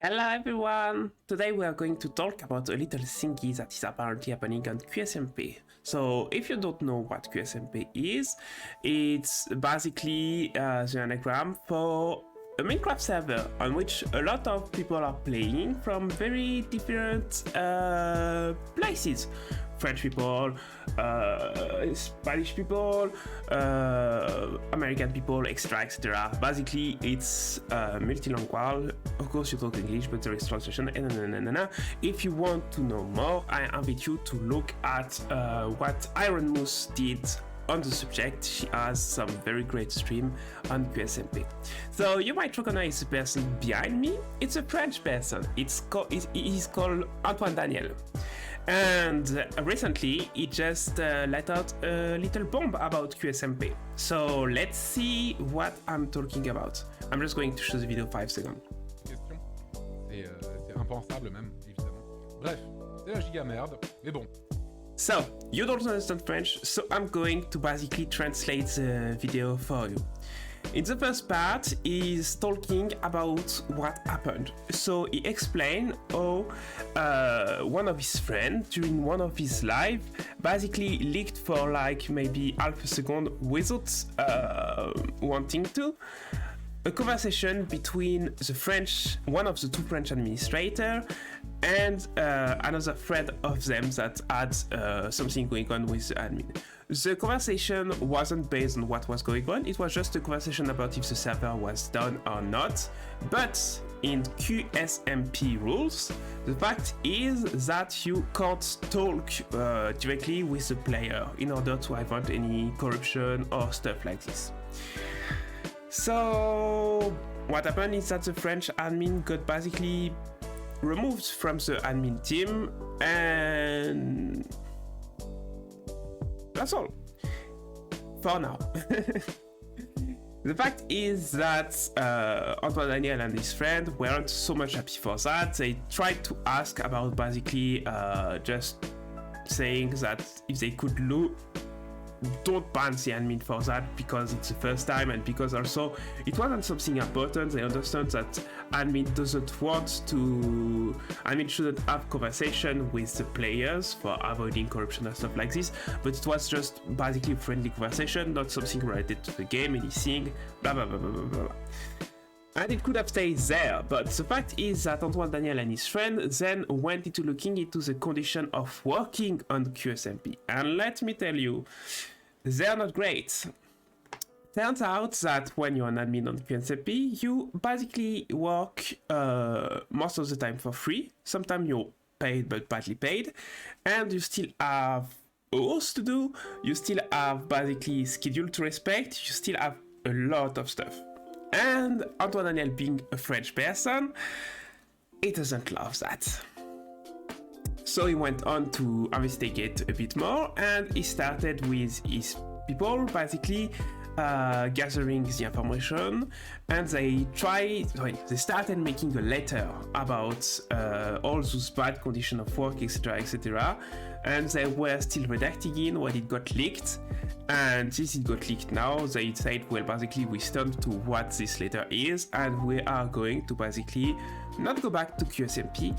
Hello everyone! Today we are going to talk about a little thingy that is apparently happening on QSMP. So if you don't know what QSMP is, it's basically the anagram for a Minecraft server on which a lot of people are playing from very different places. French people, Spanish people, American people, etc. etc. Basically, it's multilingual. Of course, you talk English, but there is translation. If you want to know more, I invite you to look at what Iron Moose did on the subject. She has some very great stream on QSMP. So you might recognize the person behind me. It's a French person. He's called Antoine-Daniel. And recently, he just let out a little bomb about QSMP. So let's see what I'm talking about. I'm just going to show the video 5 seconds. Question. C'est impensable même, évidemment. Bref, c'est la giga merde, mais bon. So, you don't understand French, so I'm going to basically translate the video for you. In the first part, he's talking about what happened. So he explained how one of his friends during one of his live basically leaked for like maybe half a second without wanting to a conversation between one of the two French administrators and another friend of them that had something going on with the admin. The conversation wasn't based on what was going on, it was just a conversation about if the server was down or not, but in QSMP rules, the fact is that you can't talk directly with the player in order to avoid any corruption or stuff like this. So what happened is that the French admin got basically removed from the admin team, and that's all for now. The fact is that Antoine-Daniel and his friend weren't so much happy for that. They tried to ask about basically just saying that if they could don't ban the admin for that because it's the first time, and because also it wasn't something important. They understand that admin shouldn't have conversation with the players for avoiding corruption and stuff like this, but it was just basically a friendly conversation, not something related to the game, anything, blah blah blah blah blah blah. And it could have stayed there, but the fact is that Antoine-Daniel and his friend then went into looking into the condition of working on QSMP. And let me tell you, they're not great. Turns out that when you're an admin on QSMP, you basically work most of the time for free. Sometimes you're paid, but badly paid. And you still have host to do, you still have basically schedule to respect, you still have a lot of stuff. And Antoine-Daniel, being a French person, he doesn't love that. So he went on to investigate a bit more, and he started with his people basically gathering the information, and they started making a letter about all those bad conditions of work, etc, etc, and they were still redacting in when it got leaked. And since it got leaked now, they said, well, basically we stand to what this letter is, and we are going to basically not go back to QSMP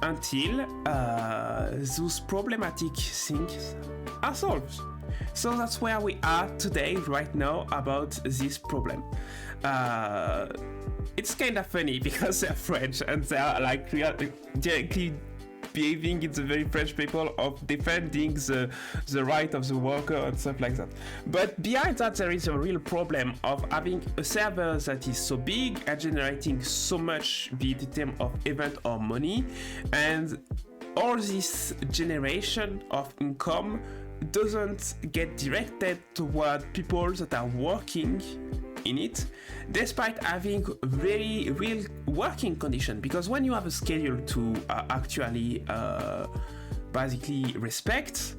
until those problematic things are solved. So that's where we are today, right now, about this problem. It's kind of funny because they're French and they are like directly behaving in the very French people of defending the right of the worker and stuff like that. But behind that, there is a real problem of having a server that is so big and generating so much, be it in terms of event or money, and all this generation of income doesn't get directed toward people that are working in it, despite having very real working condition. Because when you have a schedule to actually basically respect,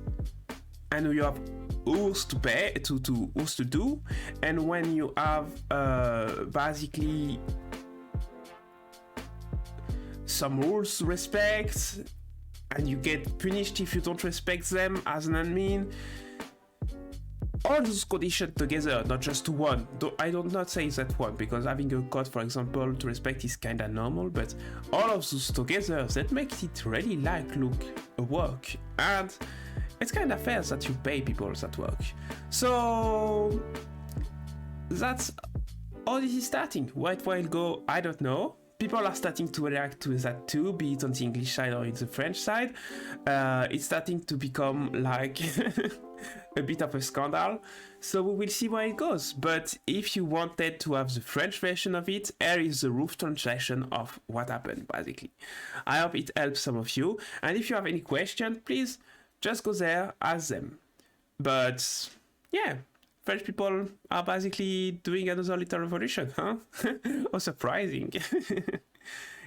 and you have hours to pay to hours to do, and when you have basically some rules to respect, and you get punished if you don't respect them as an admin, all those conditions together, not just one. I don't not say that one, because having a code, for example, to respect is kind of normal, but all of those together, that makes it really like look a work. And it's kind of fair that you pay people that work. So that's how this is starting. What will go, I don't know. People are starting to react to that too, be it on the English side or in the French side. It's starting to become like a bit of a scandal. So we will see where it goes. But if you wanted to have the French version of it, here is the rough translation of what happened, basically. I hope it helps some of you. And if you have any question, please just go there, ask them. But yeah, French people are basically doing another little revolution, huh? How surprising.